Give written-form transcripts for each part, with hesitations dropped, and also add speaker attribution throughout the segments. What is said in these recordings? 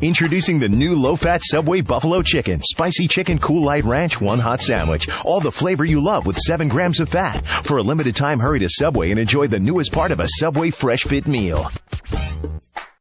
Speaker 1: Introducing the new low-fat Subway Buffalo Chicken. Spicy chicken, Cool Light Ranch, one hot sandwich. All the flavor you love with 7 grams of fat. For a limited time, hurry to Subway and enjoy the newest part of a Subway Fresh Fit meal.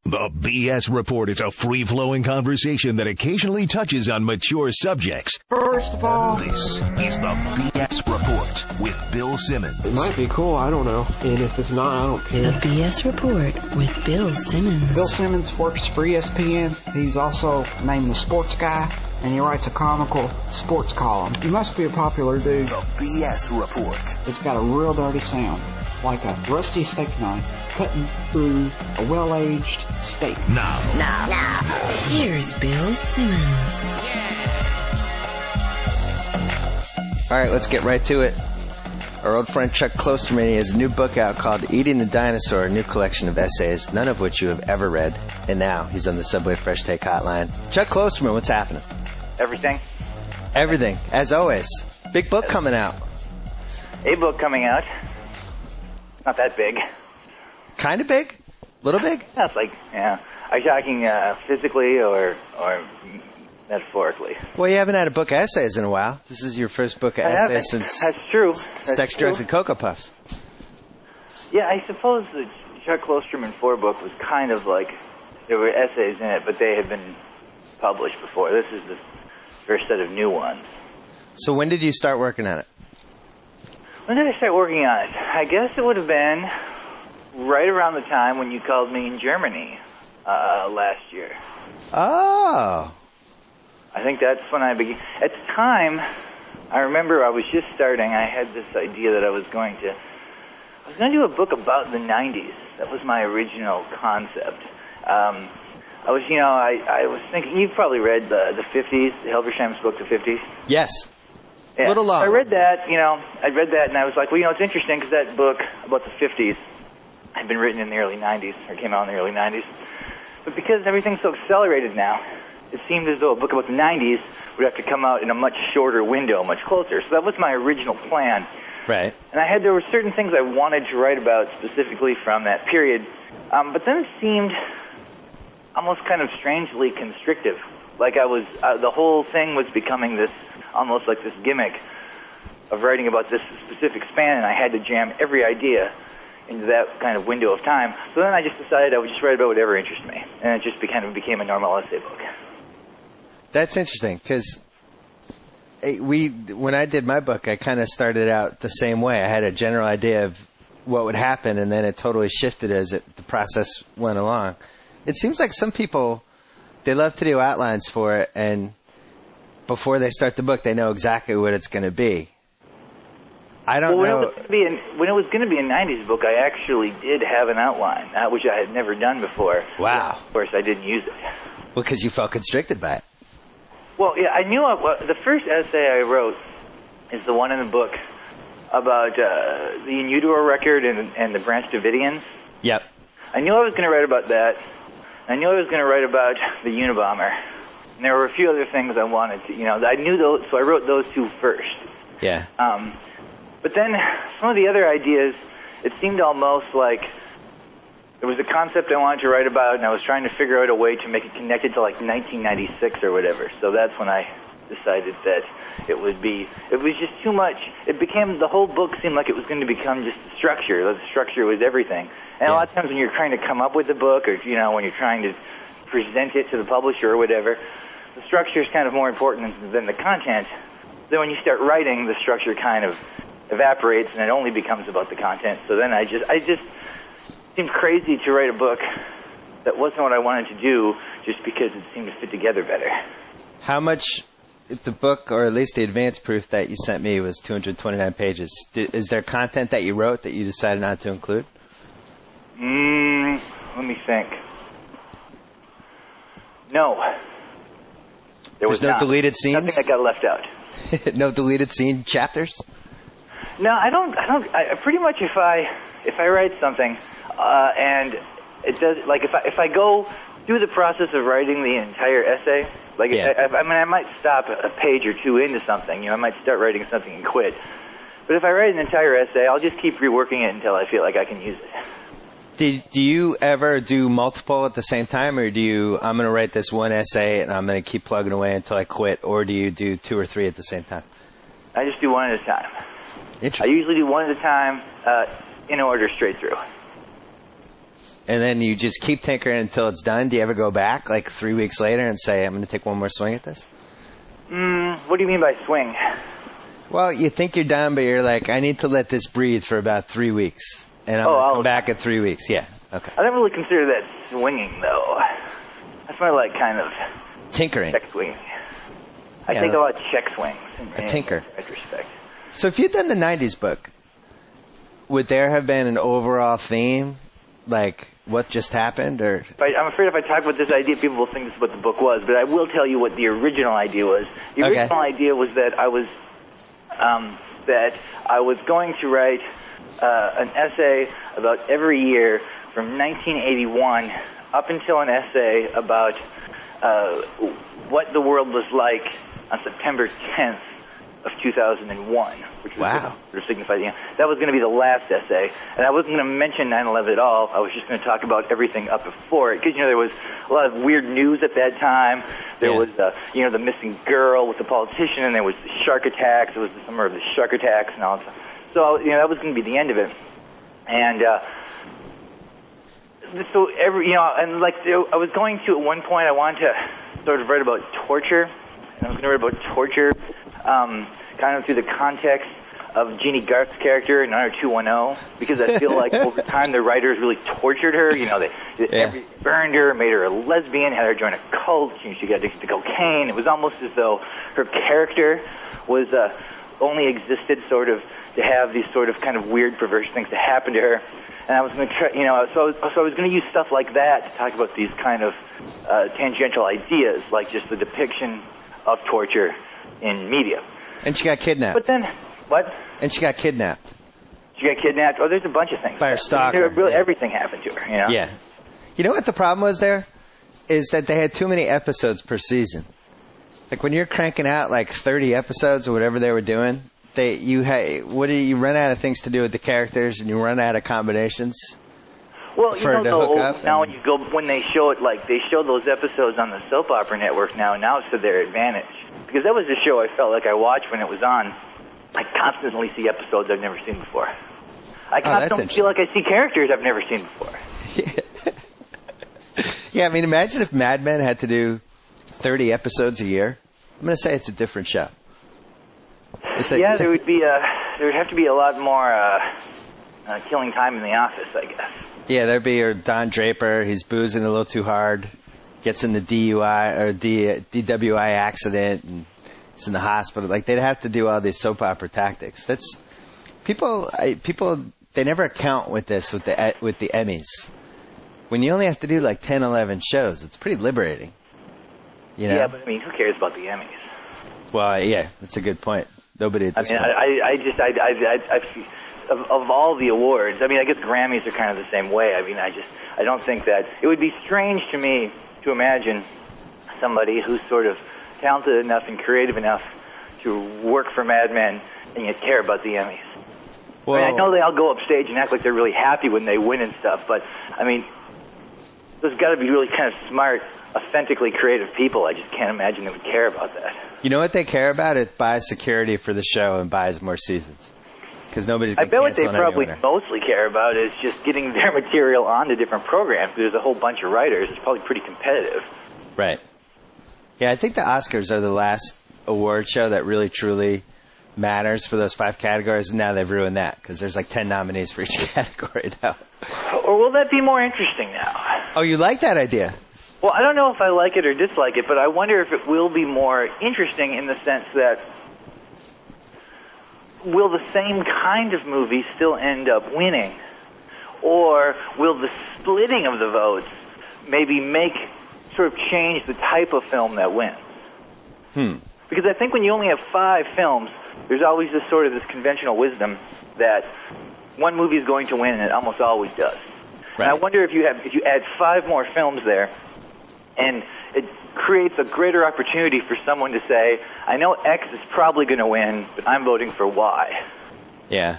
Speaker 1: The BS Report is a free-flowing conversation that occasionally touches on mature subjects.
Speaker 2: First of all,
Speaker 1: This is the BS Report with Bill Simmons.
Speaker 2: it might be cool, I don't know. And if it's not, I don't
Speaker 3: The
Speaker 2: care.
Speaker 3: BS Report with Bill Simmons.
Speaker 4: Bill Simmons works for ESPN. He's also named the Sports Guy, and he writes a comical sports column. He must be a popular dude.
Speaker 1: The BS Report.
Speaker 4: It's got a real dirty sound, like a rusty steak knife cutting through a well-aged steak.
Speaker 1: Now.
Speaker 3: Here's Bill Simmons.
Speaker 5: All right, let's get right to it. Our old friend Chuck Klosterman has a new book out called Eating the Dinosaur, a new collection of essays, none of which you have ever read. And now he's on the Subway Fresh Take Hotline. Chuck Klosterman, what's happening?
Speaker 6: Everything.
Speaker 5: Everything, as always. Big book coming out.
Speaker 6: A book coming out. Not that big.
Speaker 5: Kind of big? Little big?
Speaker 6: That's like, yeah. Are you talking physically or metaphorically?
Speaker 5: Well, you haven't had a book of essays in a while. This is your first book of essays since
Speaker 6: That's true. That's
Speaker 5: Sex,
Speaker 6: true.
Speaker 5: Drugs, and Cocoa Puffs.
Speaker 6: Yeah, I suppose the Chuck Klosterman 4 book was kind of like, there were essays in it, but they had been published before. This is the first set of new ones.
Speaker 5: So when did you start working on it?
Speaker 6: When did I start working on it? I guess it would have been right around the time when you called me in Germany last year.
Speaker 5: Oh.
Speaker 6: I think that's when I began. At the time, I remember I was just starting. I had this idea that I was going to do a book about the 90s. That was my original concept. I was thinking, you've probably read the 50s, Hilbersheim's book, The 50s.
Speaker 5: Yes.
Speaker 6: Yeah.
Speaker 5: Little long.
Speaker 6: I read that, and I was like, well, it's interesting because that book about the 50s had been written in the early 90s, or came out in the early 90s. But because everything's so accelerated now, it seemed as though a book about the 90s would have to come out in a much shorter window, much closer. So that was my original plan.
Speaker 5: Right.
Speaker 6: And there were certain things I wanted to write about specifically from that period. But then it seemed almost kind of strangely constrictive. Like the whole thing was becoming this, almost like this gimmick of writing about this specific span, and I had to jam every idea into that kind of window of time. So then I just decided I would just write about whatever interests me, and it just became a normal essay book.
Speaker 5: That's interesting, because when I did my book, I kind of started out the same way. I had a general idea of what would happen, and then it totally shifted as the process went along. It seems like some people, they love to do outlines for it, and before they start the book, they know exactly what it's going to be. I don't know.
Speaker 6: When it was going to be a 90s book, I actually did have an outline, which I had never done before.
Speaker 5: Wow.
Speaker 6: Of course, I didn't use it.
Speaker 5: Well, because you felt constricted by it.
Speaker 6: Well, yeah, I knew the first essay I wrote is the one in the book about the in utero record and the Branch Davidians.
Speaker 5: Yep.
Speaker 6: I knew I was going to write about that. I knew I was going to write about the Unabomber. And there were a few other things I wanted to, I knew those, so I wrote those two first.
Speaker 5: Yeah.
Speaker 6: But then some of the other ideas, it seemed almost like there was a concept I wanted to write about, and I was trying to figure out a way to make it connected to like 1996 or whatever. So that's when I decided that it was just too much. The whole book seemed like it was going to become just the structure. The structure was everything. And a lot of times when you're trying to come up with a book, or when you're trying to present it to the publisher or whatever, the structure is kind of more important than the content. Then when you start writing, the structure kind of evaporates, and it only becomes about the content. So then I just seemed crazy to write a book that wasn't what I wanted to do, just because it seemed to fit together better.
Speaker 5: How much, if the book, or at least the advanced proof that you sent me, was 229 pages, is there content that you wrote that you decided not to include?
Speaker 6: Let me think. No.
Speaker 5: There's no deleted scenes?
Speaker 6: Nothing that got left out.
Speaker 5: No deleted scene chapters?
Speaker 6: No, I don't. I pretty much if I write something and it does, like if I go through the process of writing the entire essay, like I might stop a page or two into something. I might start writing something and quit. But if I write an entire essay, I'll just keep reworking it until I feel like I can use it.
Speaker 5: Do you ever do multiple at the same time, or I'm going to write this one essay and I'm going to keep plugging away until I quit, or do you do 2 or 3 at the same time?
Speaker 6: I just do one at a time. I
Speaker 5: Interesting.
Speaker 6: usually do one at a time, in order, straight through.
Speaker 5: And then you just keep tinkering until it's done? Do you ever go back, like 3 weeks later, and say, I'm going to take one more swing at this?
Speaker 6: What do you mean by swing?
Speaker 5: Well, you think you're done, but you're like, I need to let this breathe for about 3 weeks. And I'm going to come back in 3 weeks. Yeah, okay.
Speaker 6: I don't really consider that swinging, though. That's more like kind of
Speaker 5: tinkering.
Speaker 6: Check swinging. I take a lot of check swings.
Speaker 5: A tinker.
Speaker 6: In retrospect.
Speaker 5: So if you'd done the 90s book, would there have been an overall theme? Like, what just happened? Or
Speaker 6: I'm afraid if I talk about this idea, people will think this is what the book was. But I will tell you what the original idea was. The original idea was that I was going to write an essay about every year from 1981 up until an essay about what the world was like on September 10th of 2001, which was sort of signified the end. That was going to be the last essay, and I wasn't going to mention 9/11 at all. I was just going to talk about everything up before it, because there was a lot of weird news at that time. There was the missing girl with the politician, and there was the shark attacks. It was the summer of the shark attacks and all that stuff. So that was going to be the end of it, and so I was going to, at one point, I wanted to sort of write about torture, and I was going to write about torture kind of through the context of Jeannie Garth's character in 90210, because I feel like over time the writers really tortured her. They burned her, made her a lesbian, had her join a cult. She got addicted to cocaine. It was almost as though her character was only existed sort of to have these sort of kind of weird, perverse things to happen to her. And I was going to try, so I was going to use stuff like that to talk about these kind of tangential ideas, like just the depiction of torture in media.
Speaker 5: And she got kidnapped.
Speaker 6: But then, what?
Speaker 5: And she got kidnapped.
Speaker 6: She got kidnapped? Oh, there's a bunch of things.
Speaker 5: By her stalker.
Speaker 6: Really, everything happened to her,
Speaker 5: Yeah. You know what the problem was there? Is that they had too many episodes per season. Like when you're cranking out like 30 episodes or whatever they were doing, you run out of things to do with the characters, and you run out of combinations.
Speaker 6: Well, when they show it, like they show those episodes on the soap opera network now it's to their advantage. Because that was the show I felt like I watched when it was on. I constantly see episodes I've never seen before. I constantly feel like I see characters I've never seen before.
Speaker 5: Yeah, I mean, imagine if Mad Men had to do 30 episodes a year. I'm going to say it's a different show. There would have to be a lot more killing time in the office, I guess. Yeah, there'd be Don Draper. He's boozing a little too hard, gets in the DUI or DWI accident, and he's in the hospital. Like they'd have to do all these soap opera tactics. That's people. They never account with this with the Emmys. When you only have to do like 10, 11 shows, it's pretty liberating. Yeah,
Speaker 6: but I mean, who cares about the Emmys?
Speaker 5: Well, yeah, that's a good point. Nobody at this point.
Speaker 6: Of all the awards, I mean, I guess Grammys are kind of the same way. I mean, I don't think that it would be strange to me to imagine somebody who's sort of talented enough and creative enough to work for Mad Men and yet care about the Emmys. Well, I mean, I know they all go upstage and act like they're really happy when they win and stuff, but I mean, there's got to be really kind of smart, authentically creative people. I just can't imagine they would care about that.
Speaker 5: You know what they care about? It buys security for the show and buys more seasons. Because nobody's going to cancel.
Speaker 6: I bet what they probably mostly care about is just getting their material onto different programs. There's a whole bunch of writers. It's probably pretty competitive.
Speaker 5: Right. Yeah, I think the Oscars are the last award show that really, truly matters for those 5 categories, and now they've ruined that because there's like 10 nominees for each category now.
Speaker 6: Or will that be more interesting now?
Speaker 5: Oh, you like that idea?
Speaker 6: Well, I don't know if I like it or dislike it, but I wonder if it will be more interesting in the sense that will the same kind of movie still end up winning? Or will the splitting of the votes maybe sort of change the type of film that wins? Because I think when you only have 5 films, there's always this conventional wisdom that one movie is going to win, and it almost always does. Right. And I wonder if you add 5 more films there, and it creates a greater opportunity for someone to say, I know X is probably going to win, but I'm voting for Y.
Speaker 5: Yeah.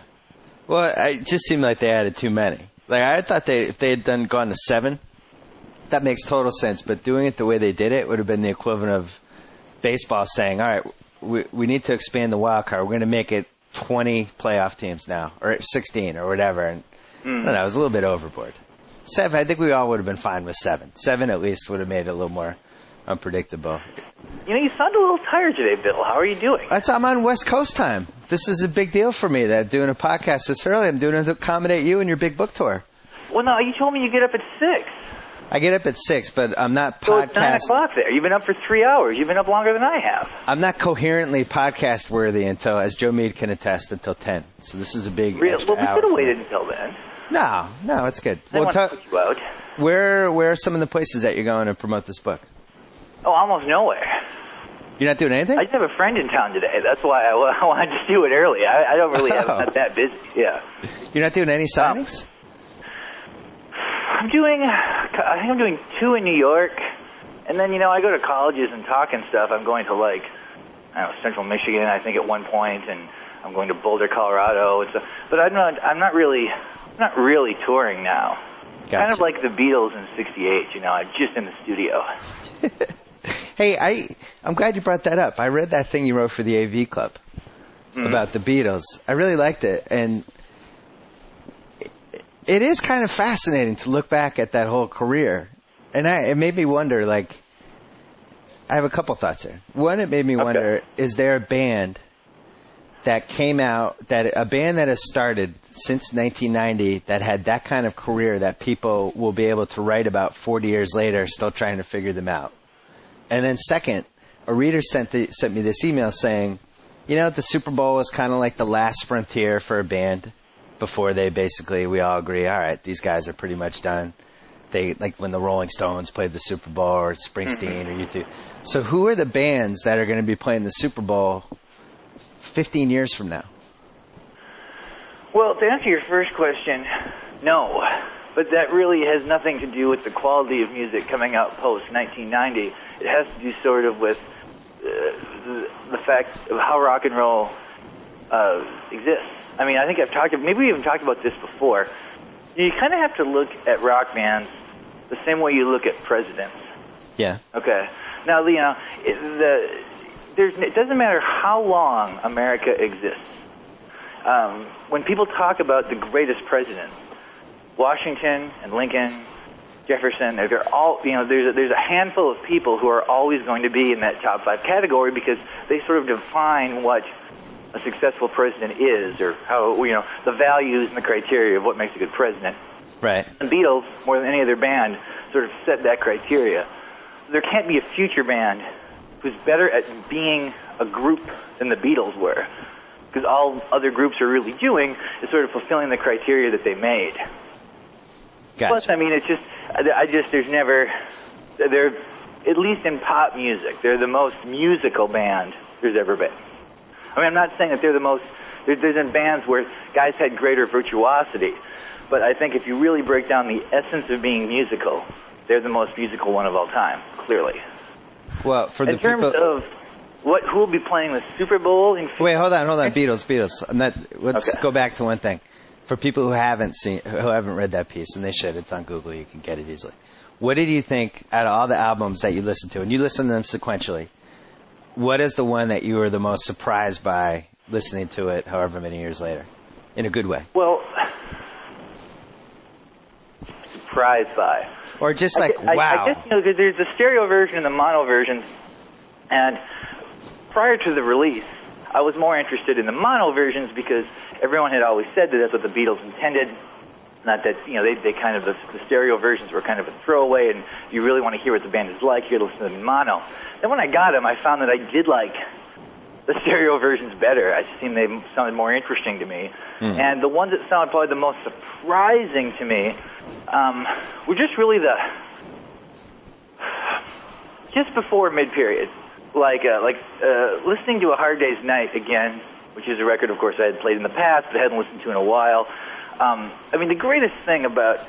Speaker 5: Well, it just seemed like they added too many. Like, I thought if they had gone to 7, that makes total sense. But doing it the way they did it would have been the equivalent of baseball saying, all right, we need to expand the wild card. We're going to make it 20 playoff teams now, or 16 or whatever. And I don't know, it was a little bit overboard. 7, I think we all would have been fine with 7. 7 at least would have made it a little more unpredictable.
Speaker 6: You know, you sound a little tired today, Bill. How are you doing?
Speaker 5: I'm on West Coast time. This is a big deal for me that doing a podcast this early. I'm doing it to accommodate you and your big book tour.
Speaker 6: Well, no, you told me you get up at 6.
Speaker 5: I get up at 6, but I'm not
Speaker 6: So it's 9 o'clock there. You've been up for 3 hours. You've been up longer than I have.
Speaker 5: I'm not coherently podcast worthy until, as Joe Mead can attest, until 10. So this is a big extra
Speaker 6: Well, we
Speaker 5: hour
Speaker 6: could have
Speaker 5: for me.
Speaker 6: waited until then.
Speaker 5: No, it's good.
Speaker 6: I want to put you out.
Speaker 5: Where are some of the places that you're going to promote this book?
Speaker 6: Oh, almost nowhere.
Speaker 5: You're not doing anything?
Speaker 6: I just have a friend in town today. That's why I wanted to do it early. I don't really have not that busy. Yeah.
Speaker 5: You're not doing any signings?
Speaker 6: I think I'm doing 2 in New York, and then I go to colleges and talk and stuff. I'm going to Central Michigan, I think at one point, and I'm going to Boulder, Colorado, and stuff. But I'm not really touring now.
Speaker 5: Gotcha.
Speaker 6: Kind of like the Beatles in '68. I'm just in the studio.
Speaker 5: Hey, I'm glad you brought that up. I read that thing you wrote for the AV Club about the Beatles. I really liked it, and it is kind of fascinating to look back at that whole career. And it made me wonder, I have a couple thoughts here. One, it made me wonder, is there a band that came out, a band that has started since 1990 that had that kind of career that people will be able to write about 40 years later, still trying to figure them out? And then second, a reader sent me this email saying, the Super Bowl was kind of like the last frontier for a band before we all agree, all right, these guys are pretty much done. They, like when the Rolling Stones played the Super Bowl or Springsteen or U2. So who are the bands that are going to be playing the Super Bowl 15 years from now?
Speaker 6: Well, to answer your first question, no. But that really has nothing to do with the quality of music coming out post-1990. It has to do sort of with the fact of how rock and roll exists. I mean, I think maybe we even talked about this before. You kind of have to look at rock bands the same way you look at presidents.
Speaker 5: Yeah.
Speaker 6: Okay. Now, it doesn't matter how long America exists. When people talk about the greatest presidents, Washington and Lincoln, Jefferson, they're all, there's a handful of people who are always going to be in that top 5 category because they sort of define what a successful president is, or how, the values and the criteria of what makes a good president.
Speaker 5: Right.
Speaker 6: The Beatles, more than any other band, sort of set that criteria. There can't be a future band who's better at being a group than the Beatles were, because all other groups are really doing is sort of fulfilling the criteria that they made.
Speaker 5: Gotcha.
Speaker 6: Plus, I mean, they're, at least in pop music, they're the most musical band there's ever been. I mean, I'm not saying that they're the most, there's been bands where guys had greater virtuosity, but I think if you really break down the essence of being musical, they're the most musical one of all time, clearly.
Speaker 5: Well,
Speaker 6: in terms of who will be playing the Super Bowl in...
Speaker 5: Wait, hold on. Beatles. Let's go back to one thing. For people who haven't read that piece, and they should, it's on Google, you can get it easily. What did you think, out of all the albums that you listened to, and you listened to them sequentially, what is the one that you were the most surprised by listening to it however many years later? In a good way.
Speaker 6: Well, surprised by.
Speaker 5: Or just wow.
Speaker 6: I guess, there's the stereo version and the mono version, and prior to the release, I was more interested in the mono versions because everyone had always said that that's what the Beatles intended. Not that, they kind of, the stereo versions were kind of a throwaway, and if you really want to hear what the band is like, you got to listen to them in mono. Then when I got them, I found that I did like the stereo versions better. I seemed they sounded more interesting to me. And the ones that sounded probably the most surprising to me were just really just before mid-period. Listening to A Hard Day's Night again, which is a record, of course, I had played in the past, but hadn't listened to in a while. The greatest thing about,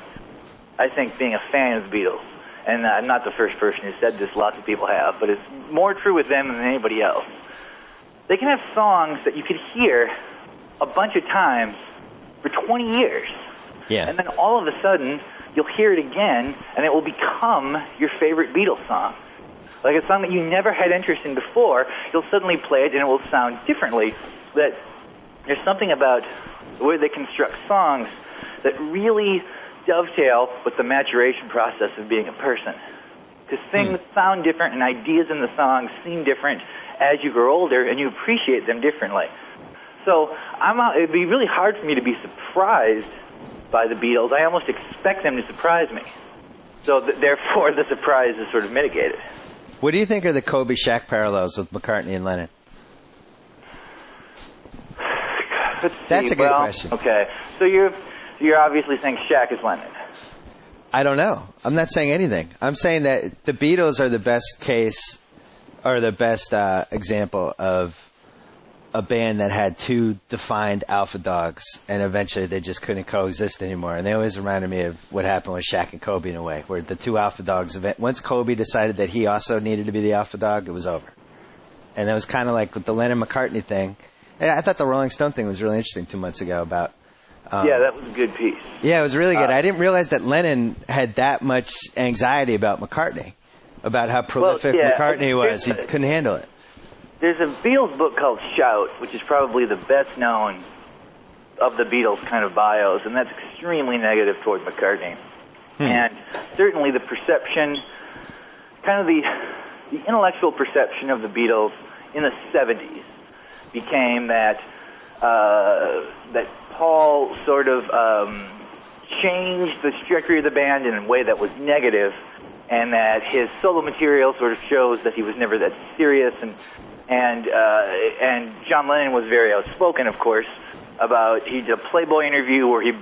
Speaker 6: I think, being a fan of the Beatles, and I'm not the first person who said this, lots of people have, but it's more true with them than anybody else. They can have songs that you could hear a bunch of times for 20 years.
Speaker 5: Yeah.
Speaker 6: And then all of a sudden, you'll hear it again, and it will become your favorite Beatles song. Like a song that you never had interest in before, you'll suddenly play it, and it will sound differently. That there's something about the way they construct songs that really dovetail with the maturation process of being a person. Because things sound different, and ideas in the songs seem different as you grow older, and you appreciate them differently. So it'd be really hard for me to be surprised by the Beatles. I almost expect them to surprise me. So therefore, the surprise is sort of mitigated.
Speaker 5: What do you think are the Kobe-Shaq parallels with McCartney and Lennon? That's a good question.
Speaker 6: Okay, so you're obviously saying Shaq is Lennon.
Speaker 5: I don't know. I'm not saying anything. I'm saying that the Beatles are the best case, or the best example of a band that had two defined alpha dogs, and eventually they just couldn't coexist anymore. And they always reminded me of what happened with Shaq and Kobe in a way, where the two alpha dogs, once Kobe decided that he also needed to be the alpha dog, it was over. And that was kind of like with the Lennon-McCartney thing. I thought the Rolling Stone thing was really interesting 2 months ago about...
Speaker 6: yeah, that was a good piece.
Speaker 5: Yeah, it was really good. I didn't realize that Lennon had that much anxiety about McCartney, about how prolific McCartney was. He couldn't handle it.
Speaker 6: There's a Beatles book called Shout, which is probably the best known of the Beatles kind of bios, and that's extremely negative toward McCartney. And certainly the perception, kind of the intellectual perception of the Beatles in the 70s became that that Paul sort of changed the trajectory of the band in a way that was negative, and that his solo material sort of shows that he was never that serious, and John Lennon was very outspoken, of course, about, he did a Playboy interview where he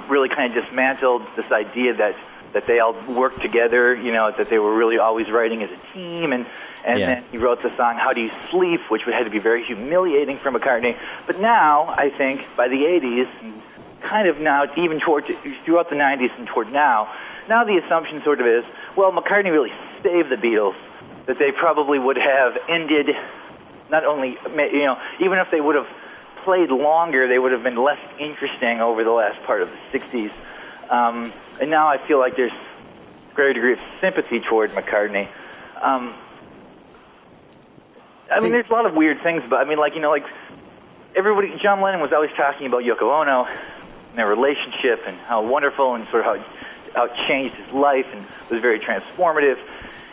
Speaker 6: really kind of dismantled this idea that they all worked together, you know, that they were really always writing as a team, and then he wrote the song How Do You Sleep, which had to be very humiliating for McCartney. But now, I think, by the 80s, and kind of now, even throughout the 90s and toward now the assumption sort of is, well, McCartney really saved the Beatles, that they probably would have ended, not only, you know, even if they would have played longer, they would have been less interesting over the last part of the 60s. And now I feel like there's a greater degree of sympathy toward McCartney. I mean, there's a lot of weird things, but I mean, like, you know, like everybody, John Lennon was always talking about Yoko Ono and their relationship and how wonderful and sort of how it changed his life and was very transformative.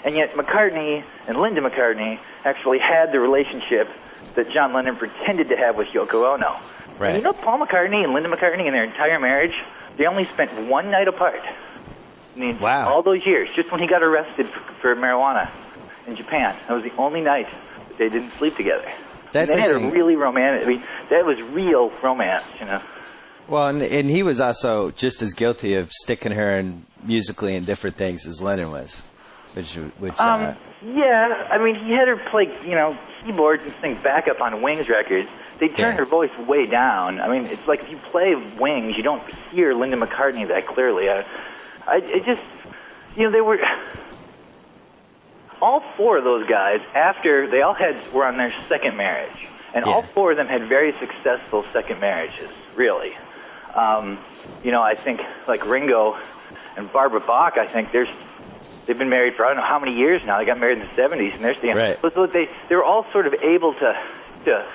Speaker 6: And yet McCartney and Linda McCartney actually had the relationship that John Lennon pretended to have with Yoko Ono.
Speaker 5: Right.
Speaker 6: And you know, Paul McCartney and Linda McCartney in their entire marriage, they only spent one night apart. I mean, all those years, just when he got arrested for marijuana in Japan. That was the only night that they didn't sleep together.
Speaker 5: That's interesting.
Speaker 6: Had a really romantic, I mean, that was real romance, you know.
Speaker 5: Well, and he was also just as guilty of sticking her in musically in different things as Lennon was.
Speaker 6: Yeah, I mean, he had her play, you know, keyboards and sing backup on Wings records. They turned her voice way down. I mean, it's like if you play Wings, you don't hear Linda McCartney that clearly. It just, you know, they were all four of those guys. After they all were on their second marriage, and all four of them had very successful second marriages. Really, you know, I think like Ringo and Barbara Bach. I think they've been married for I don't know how many years now. They got married in the 70s, and so they were all sort of able to.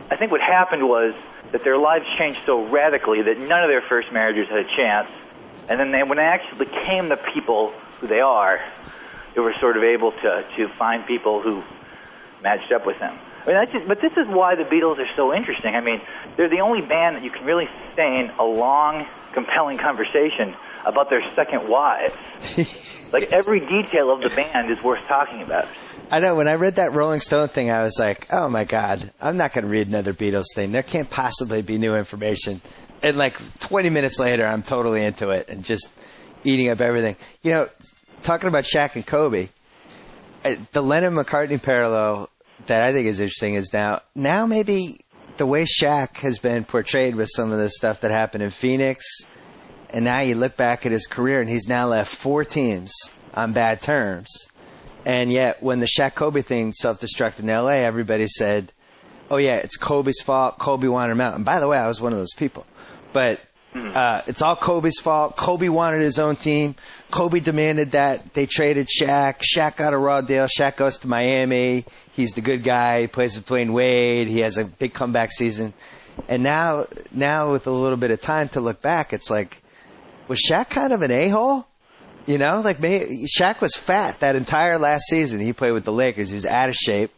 Speaker 6: I think what happened was that their lives changed so radically that none of their first marriages had a chance. And then when they actually became the people who they are, they were sort of able to find people who matched up with them. I mean, but this is why the Beatles are so interesting. I mean, they're the only band that you can really sustain a long, compelling conversation about their second wives. Like, every detail of the band is worth talking about.
Speaker 5: I know. When I read that Rolling Stone thing, I was like, oh, my God, I'm not going to read another Beatles thing. There can't possibly be new information. And, like, 20 minutes later, I'm totally into it and just eating up everything. You know, talking about Shaq and Kobe, the Lennon-McCartney parallel that I think is interesting is now maybe the way Shaq has been portrayed with some of the stuff that happened in Phoenix, and now you look back at his career, and he's now left 4 teams on bad terms. And yet, when the Shaq-Kobe thing self-destructed in L.A., everybody said, oh, yeah, it's Kobe's fault. Kobe wanted him out. And by the way, I was one of those people. But It's all Kobe's fault. Kobe wanted his own team. Kobe demanded that. They traded Shaq. Shaq got a raw deal. Shaq goes to Miami. He's the good guy. He plays with Dwayne Wade. He has a big comeback season. And now with a little bit of time to look back, it's like, was Shaq kind of an a-hole? You know, like maybe Shaq was fat that entire last season. He played with the Lakers. He was out of shape.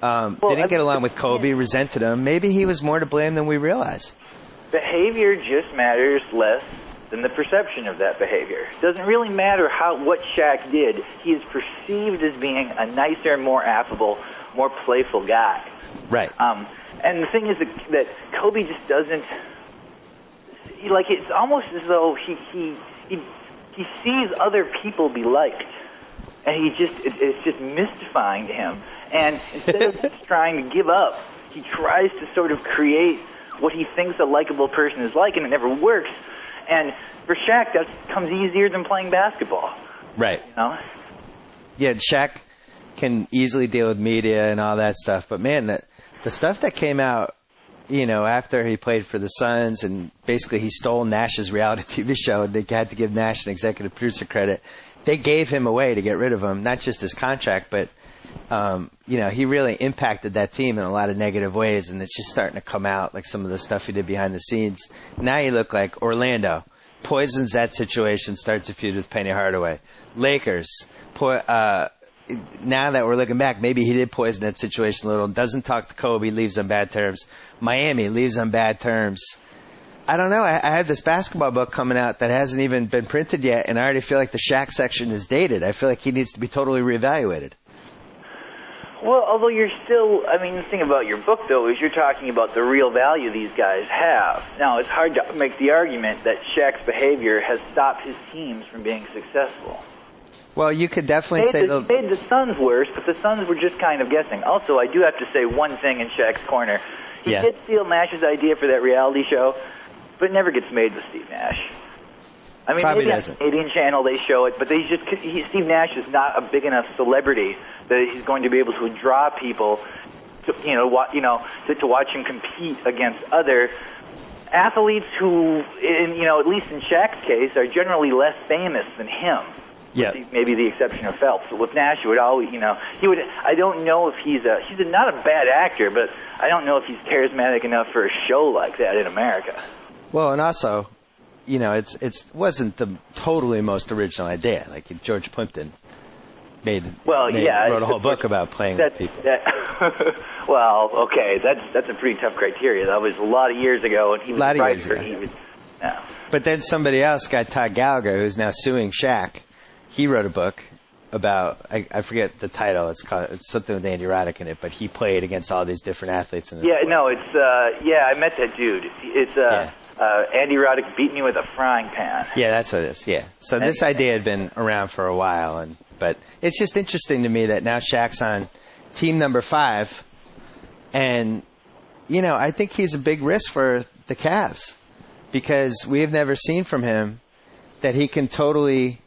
Speaker 5: Didn't get along with Kobe, resented him. Maybe he was more to blame than we realize.
Speaker 6: Behavior just matters less than the perception of that behavior. It doesn't really matter what Shaq did. He is perceived as being a nicer, more affable, more playful guy.
Speaker 5: Right.
Speaker 6: And the thing is that Kobe just doesn't. It's almost as though he sees other people be liked, and it's just mystifying to him. And instead of just trying to give up, he tries to sort of create what he thinks a likable person is like, and it never works. And for Shaq, that comes easier than playing basketball.
Speaker 5: Right.
Speaker 6: You know?
Speaker 5: Yeah, Shaq can easily deal with media and all that stuff. But, man, the stuff that came out, you know, after he played for the Suns, and basically he stole Nash's reality TV show, and they had to give Nash an executive producer credit. They gave him away to get rid of him, not just his contract, but you know, he really impacted that team in a lot of negative ways, and it's just starting to come out, like some of the stuff he did behind the scenes. Now you look like Orlando. Poisons that situation, starts a feud with Penny Hardaway. Lakers. Now that we're looking back, maybe he did poison that situation a little. Doesn't talk to Kobe, leaves on bad terms. Miami leaves on bad terms. I don't know. I have this basketball book coming out that hasn't even been printed yet, and I already feel like the Shaq section is dated. I feel like he needs to be totally reevaluated.
Speaker 6: Well, although you're still, the thing about your book, though, is you're talking about the real value these guys have. Now, it's hard to make the argument that Shaq's behavior has stopped his teams from being successful.
Speaker 5: Well, you could definitely say...
Speaker 6: It made the Suns worse, but the Suns were just kind of guessing. Also, I do have to say one thing in Shaq's corner. He did steal Nash's idea for that reality show, but it never gets made with Steve Nash.
Speaker 5: Probably
Speaker 6: maybe
Speaker 5: doesn't.
Speaker 6: On the Canadian channel they show it, but Steve Nash is not a big enough celebrity that he's going to be able to draw people to watch him compete against other athletes who, at least in Shaq's case, are generally less famous than him.
Speaker 5: Yeah.
Speaker 6: Maybe the exception of Phelps. But with Nash, it would always, he would. I don't know if he's not a bad actor, but I don't know if he's charismatic enough for a show like that in America.
Speaker 5: Well, and also, it wasn't the totally most original idea. Like George Plimpton wrote a whole book about playing with people.
Speaker 6: Well, okay, that's a pretty tough criteria. That was a lot of years ago, and he was a writer.
Speaker 5: But then somebody else, Todd Gallagher, who's now suing Shaq. He wrote a book about, I forget the title. It's something with Andy Roddick in it, but he played against all these different athletes in this.
Speaker 6: Yeah, sport. I met that dude. It's Andy Roddick beat me with a frying pan.
Speaker 5: Yeah, that's what it is. Yeah. So this idea had been around for a while, but it's just interesting to me that now Shaq's on team number 5, and I think he's a big risk for the Cavs because we have never seen from him that he can totally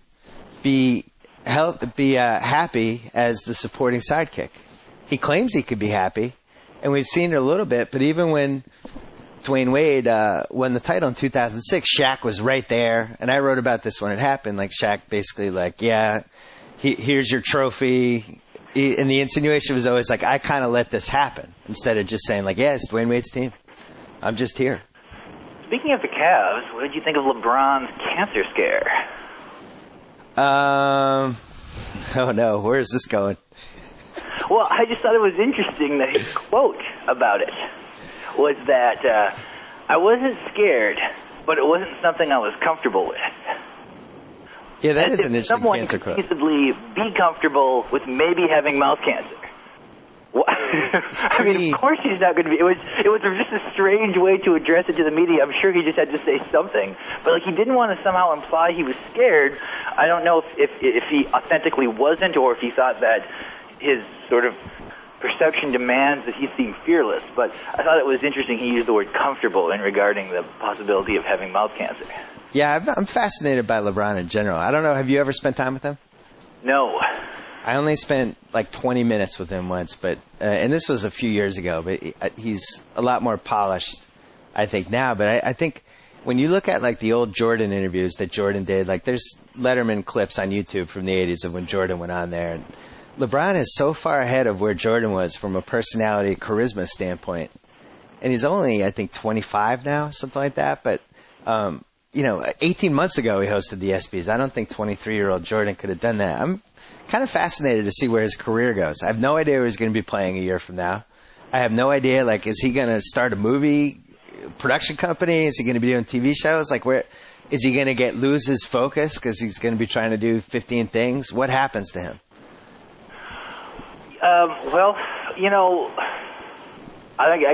Speaker 5: be happy as the supporting sidekick. He claims he could be happy, and we've seen it a little bit, but even when Dwayne Wade won the title in 2006, Shaq was right there, and I wrote about this when it happened. Like Shaq basically here's your trophy, and the insinuation was always like, I kind of let this happen, instead of just saying it's Dwayne Wade's team. I'm just here.
Speaker 6: Speaking of the Cavs, what did you think of LeBron's cancer scare?
Speaker 5: Oh no, where is this going?
Speaker 6: Well, I just thought it was interesting that his quote about it was that I wasn't scared, but it wasn't something I was comfortable with.
Speaker 5: Yeah, that is an interesting cancer quote.
Speaker 6: Someone could be comfortable with maybe having mouth cancer. Of course he's not going to be. It was just a strange way to address it to the media. I'm sure he just had to say something, but he didn't want to somehow imply he was scared. I don't know if he authentically wasn't, or if he thought that his sort of perception demands that he seemed fearless. But I thought it was interesting he used the word comfortable in regarding the possibility of having mouth cancer. Yeah,
Speaker 5: I'm fascinated by LeBron in general. I don't know. Have you ever spent time with him?
Speaker 6: No.
Speaker 5: I only spent 20 minutes with him once, but and this was a few years ago, but he's a lot more polished, I think, now. But I think when you look at like the old Jordan interviews that Jordan did, like there's Letterman clips on YouTube from the 80s of when Jordan went on there. And LeBron is so far ahead of where Jordan was from a personality, charisma standpoint. And he's only, I think, 25 now, something like that. But, 18 months ago he hosted the ESPYs. I don't think 23-year-old Jordan could have done that. I'm kind of fascinated to see where his career goes. I have no idea where he's going to be playing a year from now. I have no idea, like, is he going to start a movie production company? Is he going to be doing TV shows? Like, where is he going to lose his focus because he's going to be trying to do 15 things? What happens to him?
Speaker 6: I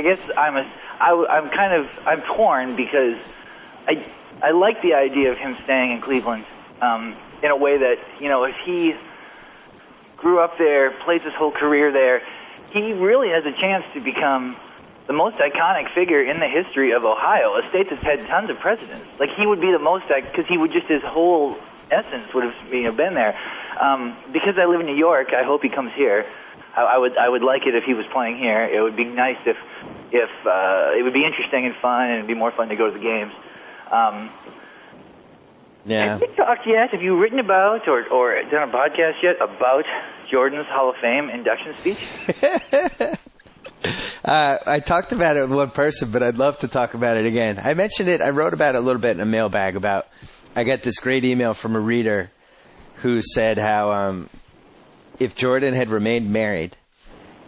Speaker 6: guess I'm torn because I like the idea of him staying in Cleveland in a way that, if he grew up there, plays his whole career there, he really has a chance to become the most iconic figure in the history of Ohio, a state that's had tons of presidents. Like, he would be the most, because he would just, his whole essence would have been there. Because I live in New York, I hope he comes here. I would like it if he was playing here. It would be nice if it would be interesting and fun, and it'd be more fun to go to the games. Have you talked yet? Have you written about or done a podcast yet about Jordan's Hall of Fame induction speech?
Speaker 5: I talked about it with one person, but I'd love to talk about it again. I mentioned it. I wrote about it a little bit in a mailbag about. I got this great email from a reader who said how if Jordan had remained married,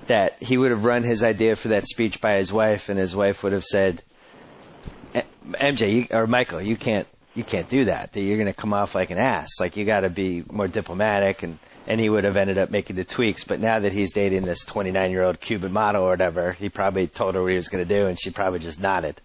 Speaker 5: that he would have run his idea for that speech by his wife, and his wife would have said, "MJ or Michael, you can't do that. That you're going to come off like an ass. Like, you got to be more diplomatic." And he would have ended up making the tweaks. But now that he's dating this 29-year-old Cuban model or whatever, he probably told her what he was going to do, and she probably just nodded.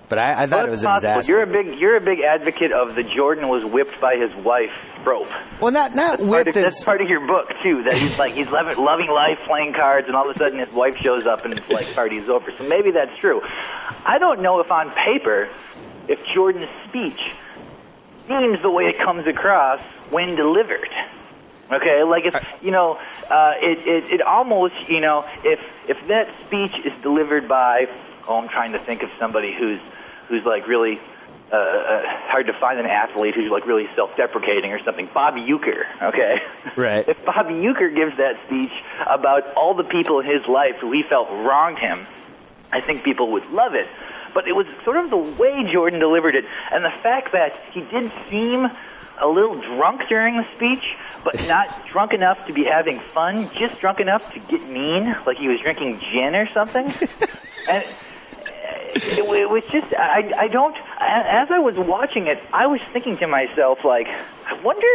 Speaker 5: But I thought it was a disaster.
Speaker 6: You're a big advocate of the Jordan was whipped by his wife trope.
Speaker 5: Well, not whipped.
Speaker 6: That's part of your book too. That he's loving life, playing cards, and all of a sudden his wife shows up and it's like party's over. So maybe that's true. I don't know if on paper, if Jordan's speech seems the way it comes across when delivered. Okay, like if it almost if that speech is delivered by I'm trying to think of somebody who's like really hard to find an athlete who's like really self-deprecating or something. Bob Uecker, okay?
Speaker 5: Right.
Speaker 6: If Bob Uecker gives that speech about all the people in his life who he felt wronged him, I think people would love it. But it was sort of the way Jordan delivered it, and the fact that he did seem a little drunk during the speech, but not drunk enough to be having fun, just drunk enough to get mean, like he was drinking gin or something. And it was just, as I was watching it, I was thinking to myself, like, I wonder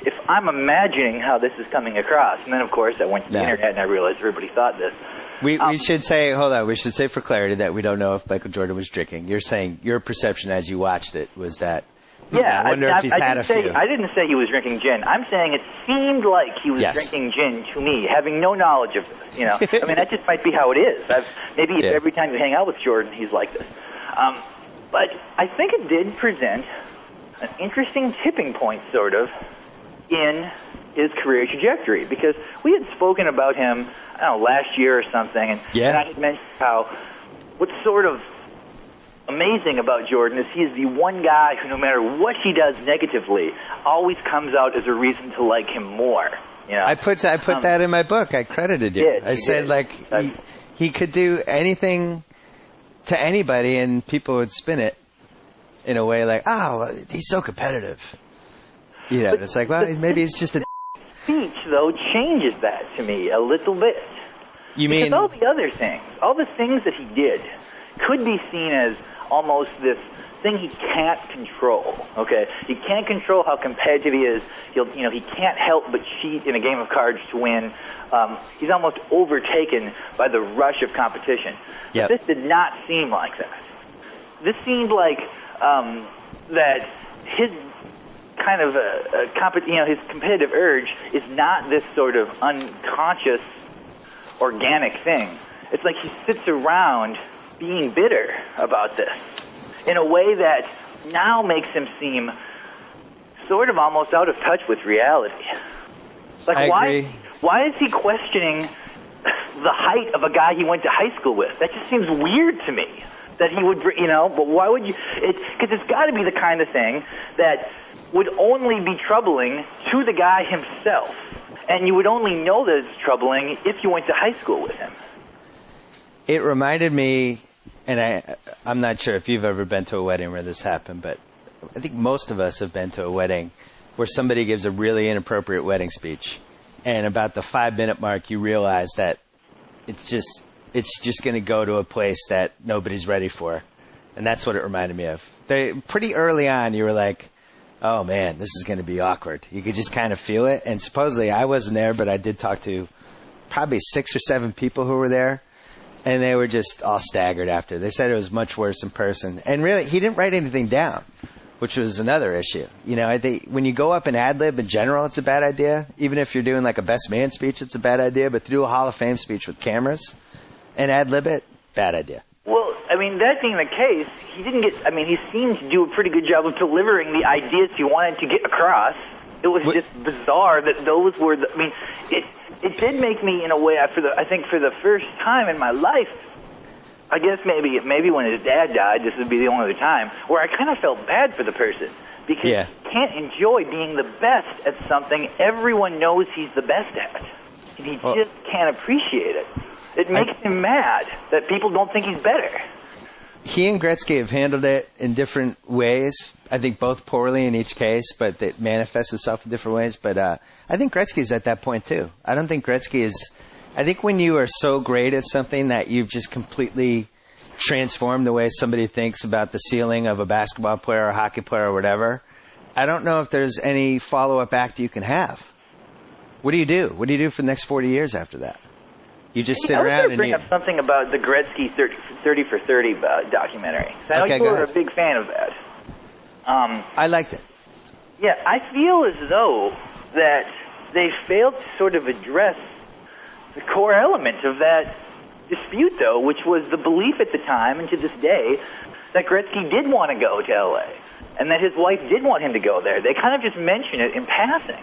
Speaker 6: if I'm imagining how this is coming across. And then, of course, I went to the internet and I realized everybody thought this.
Speaker 5: We should say, hold on, we should say for clarity that we don't know if Michael Jordan was drinking. You're saying your perception as you watched it was that,
Speaker 6: yeah,
Speaker 5: I wonder if he's had a few.
Speaker 6: I didn't say he was drinking gin. I'm saying it seemed like he was drinking gin to me, having no knowledge of this. I mean, that just might be how it is. Maybe every time you hang out with Jordan, he's like this. But I think it did present an interesting tipping point, sort of, in his career trajectory, because we had spoken about him, I don't know, last year or something, and I had mentioned how what's sort of amazing about Jordan is he is the one guy who, no matter what he does negatively, always comes out as a reason to like him more.
Speaker 5: I put that in my book. I credited you. I said he could do anything to anybody, and people would spin it in a way like, "Oh, he's so competitive." But it's like, well, maybe it's just a
Speaker 6: speech, though, changes that to me a little bit.
Speaker 5: You mean
Speaker 6: all the other things, all the things that he did, could be seen as almost this thing he can't control. Okay, he can't control how competitive he is. He can't help but cheat in a game of cards to win. He's almost overtaken by the rush of competition.
Speaker 5: Yep.
Speaker 6: But this did not seem like that. This seemed like that his kind of his competitive urge is not this sort of unconscious, organic thing. It's like he sits around being bitter about this in a way that now makes him seem sort of almost out of touch with reality. Like, why is he questioning the height of a guy he went to high school with? That just seems weird to me. that he would, but why would you? Because it's got to be the kind of thing that would only be troubling to the guy himself. And you would only know that it's troubling if you went to high school with him.
Speaker 5: It reminded me, and I'm not sure if you've ever been to a wedding where this happened, but I think most of us have been to a wedding where somebody gives a really inappropriate wedding speech. And about the 5-minute mark, you realize that it's just going to go to a place that nobody's ready for. And that's what it reminded me of. Pretty early on, you were like, oh, man, this is going to be awkward. You could just kind of feel it. And supposedly I wasn't there, but I did talk to probably 6 or 7 people who were there. And they were just all staggered after. They said it was much worse in person. And really, he didn't write anything down, which was another issue. I think when you go up and ad-lib in general, it's a bad idea. Even if you're doing like a best man speech, it's a bad idea. But to do a Hall of Fame speech with cameras and ad-lib it, bad idea.
Speaker 6: Well, that being the case, he seemed to do a pretty good job of delivering the ideas he wanted to get across. It was just bizarre that those were it did make me, in a way, I think for the first time in my life, I guess maybe when his dad died, this would be the only other time, where I kind of felt bad for the person. Because he can't enjoy being the best at something everyone knows he's the best at. And he just can't appreciate it. It makes him mad that people don't think he's better.
Speaker 5: He and Gretzky have handled it in different ways. I think both poorly in each case, but it manifests itself in different ways. But I think Gretzky's at that point, too. I don't think Gretzky is... I think when you are so great at something that you've just completely transformed the way somebody thinks about the ceiling of a basketball player or a hockey player or whatever, I don't know if there's any follow-up act you can have. What do you do? What do you do for the next 40 years after that? You just sit around and
Speaker 6: bring up something about the Gretzky 30 for 30 documentary. I know you were a big fan of that.
Speaker 5: I liked it.
Speaker 6: Yeah, I feel as though that they failed to sort of address the core element of that dispute, though, which was the belief at the time and to this day that Gretzky did want to go to L.A. and that his wife did want him to go there. They kind of just mention it in passing.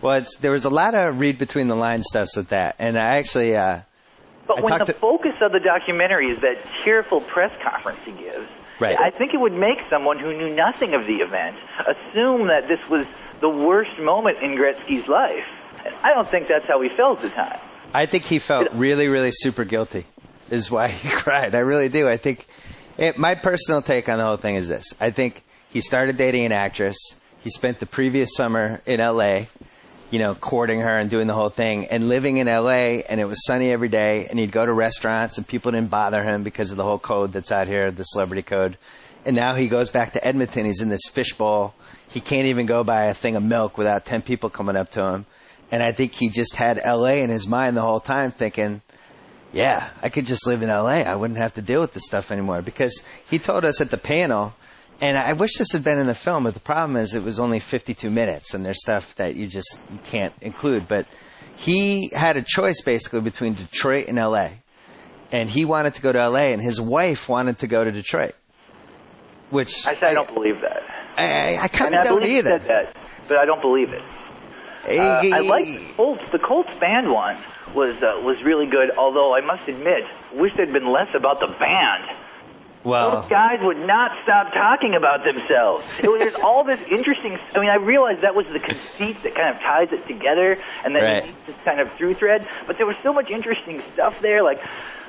Speaker 5: Well, there was a lot of read between the lines stuff with that, and I actually...
Speaker 6: but when the focus of the documentary is that tearful press conference he gives,
Speaker 5: right.
Speaker 6: I think it would make someone who knew nothing of the event assume that this was the worst moment in Gretzky's life. And I don't think that's how he felt at the time.
Speaker 5: I think he felt really, really super guilty is why he cried. I really do. I think my personal take on the whole thing is this. I think he started dating an actress. He spent the previous summer in L.A., courting her and doing the whole thing and living in L.A., and it was sunny every day, and he'd go to restaurants and people didn't bother him because of the whole code that's out here, the celebrity code. And now he goes back to Edmonton. He's in this fishbowl. He can't even go buy a thing of milk without 10 people coming up to him. And I think he just had L.A. in his mind the whole time thinking, yeah, I could just live in L.A. I wouldn't have to deal with this stuff anymore. Because he told us at the panel, and I wish this had been in the film, but the problem is it was only 52 minutes, and there's stuff that you can't include. But he had a choice basically between Detroit and L.A. And he wanted to go to L.A., and his wife wanted to go to Detroit. Which
Speaker 6: I don't believe that.
Speaker 5: I kind of don't either.
Speaker 6: I said that, but I don't believe it. I like the Colts. The Colts band one was really good, although I must admit, wish there'd been less about the band.
Speaker 5: Well,
Speaker 6: those guys would not stop talking about themselves. There's all this interesting... I realized that was the conceit that kind of ties it together, and then it's this kind of through thread, but there was so much interesting stuff there, like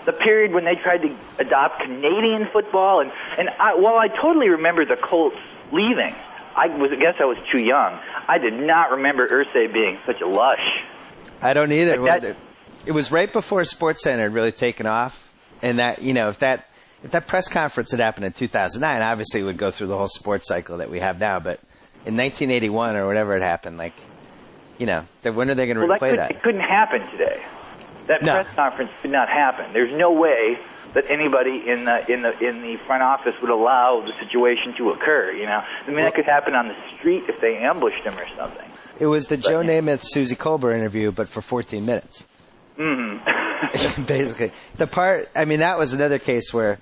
Speaker 6: the period when they tried to adopt Canadian football, and while I totally remember the Colts leaving, I guess I was too young. I did not remember Irsay being such a lush.
Speaker 5: I don't either. It was right before SportsCenter had really taken off, and that if that press conference had happened in 2009, obviously it would go through the whole sports cycle that we have now. But in 1981 or whatever it happened, when are they going to replay that?
Speaker 6: It couldn't happen today. That press conference could not happen. There's no way that anybody in the front office would allow the situation to occur. That could happen on the street if they ambushed him or something.
Speaker 5: It was the Joe Namath, Susie Colbert interview, but for 14 minutes. Mm-hmm. Basically, that was another case where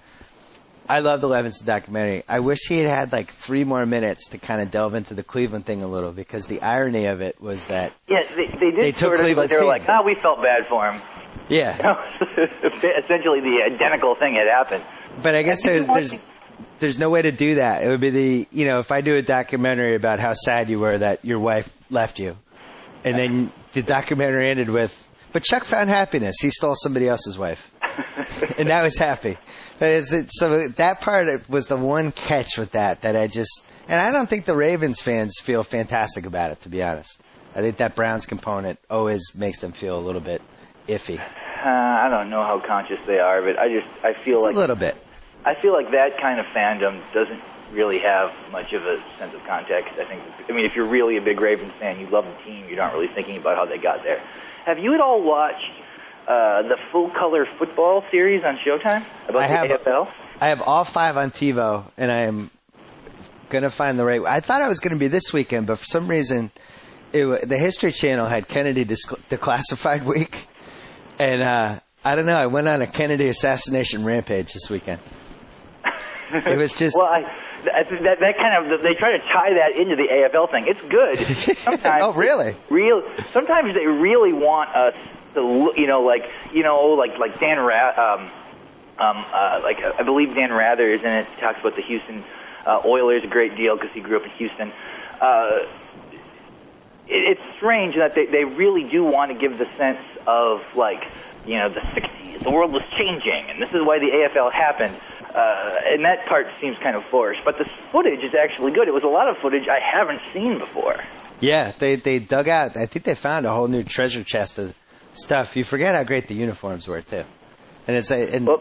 Speaker 5: I love the Levinson documentary. I wish he had like 3 more minutes to kind of delve into the Cleveland thing a little, because the irony of it was that
Speaker 6: they did
Speaker 5: they took Cleveland's
Speaker 6: they were
Speaker 5: team.
Speaker 6: like, we felt bad for him.
Speaker 5: Yeah.
Speaker 6: Essentially, the identical thing had happened.
Speaker 5: But I guess there's no way to do that. It would be if I do a documentary about how sad you were that your wife left you, and then the documentary ended with, but Chuck found happiness. He stole somebody else's wife. And now he's happy. But so that part was the one catch with that I just, and I don't think the Ravens fans feel fantastic about it, to be honest. I think that Browns component always makes them feel a little bit iffy.
Speaker 6: I don't know how conscious they are, but I feel
Speaker 5: it's
Speaker 6: like
Speaker 5: a little bit.
Speaker 6: I feel like that kind of fandom doesn't really have much of a sense of context. I mean, if you're really a big Ravens fan, you love the team, you're not really thinking about how they got there. Have you at all watched the full-color football series on Showtime about the AFL?
Speaker 5: I have all 5 on TiVo, and I am going to find the right. I thought it was going to be this weekend, but for some reason, the History Channel had Kennedy Declassified Week, and I don't know. I went on a Kennedy assassination rampage this weekend. It was just
Speaker 6: that kind of, they try to tie that into the AFL thing. It's good. Sometimes
Speaker 5: oh, really?
Speaker 6: Sometimes they really want us to, like Dan I believe Dan Rather is in it. He talks about the Houston Oilers a great deal because he grew up in Houston. It's strange that they really do want to give the sense of, the 60s, the world was changing, and this is why the AFL happened. And that part seems kind of forced. But the footage is actually good. It was a lot of footage I haven't seen before. Yeah,
Speaker 5: they dug out. I think they found a whole new treasure chest of stuff. You forget how great the uniforms were, too. And it's although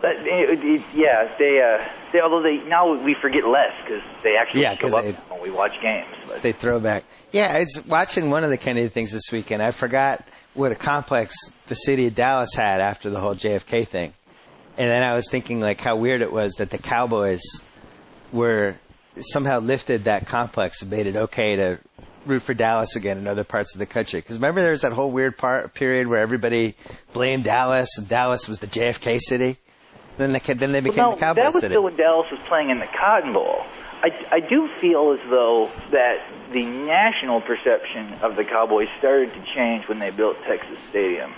Speaker 5: now we forget less because they actually show up when we watch games. But. They throw back. Yeah, I was watching one of the Kennedy things this weekend. I forgot what a complex the city of Dallas had after the whole JFK thing. And then I was thinking how weird it was that the Cowboys were somehow lifted that complex and made it okay to root for Dallas again in other parts of the country. Because remember there was that whole weird period where everybody blamed Dallas and Dallas was the JFK city? Then they became the Cowboys city.
Speaker 6: That was still when Dallas was playing in the Cotton Bowl. I do feel as though that the national perception of the Cowboys started to change when they built Texas Stadium.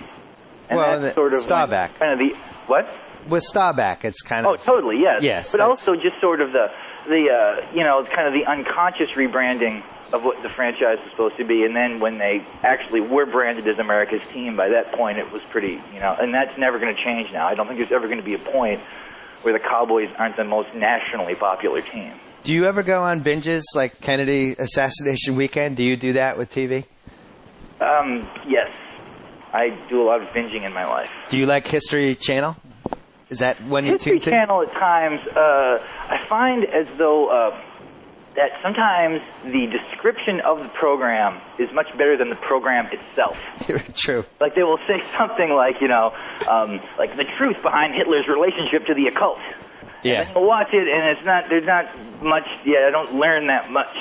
Speaker 6: And that's sort of
Speaker 5: Staubach.
Speaker 6: Kind of the what?
Speaker 5: With Staubach, it's kind of...
Speaker 6: Oh, totally, yes.
Speaker 5: Yes.
Speaker 6: But also just sort of the kind of the unconscious rebranding of what the franchise was supposed to be. And then when they actually were branded as America's team, by that point it was pretty, and that's never going to change now. I don't think there's ever going to be a point where the Cowboys aren't the most nationally popular team.
Speaker 5: Do you ever go on binges like Kennedy Assassination Weekend? Do you do that with TV?
Speaker 6: Yes. I do a lot of binging in my life.
Speaker 5: Do you like History Channel? Is that when you tune to?
Speaker 6: History Channel at times, I find as though that sometimes the description of the program is much better than the program itself.
Speaker 5: True.
Speaker 6: Like they will say something like, like the truth behind Hitler's relationship to the occult.
Speaker 5: Yeah.
Speaker 6: And then you'll watch it, and there's not much. Yeah, I don't learn that much.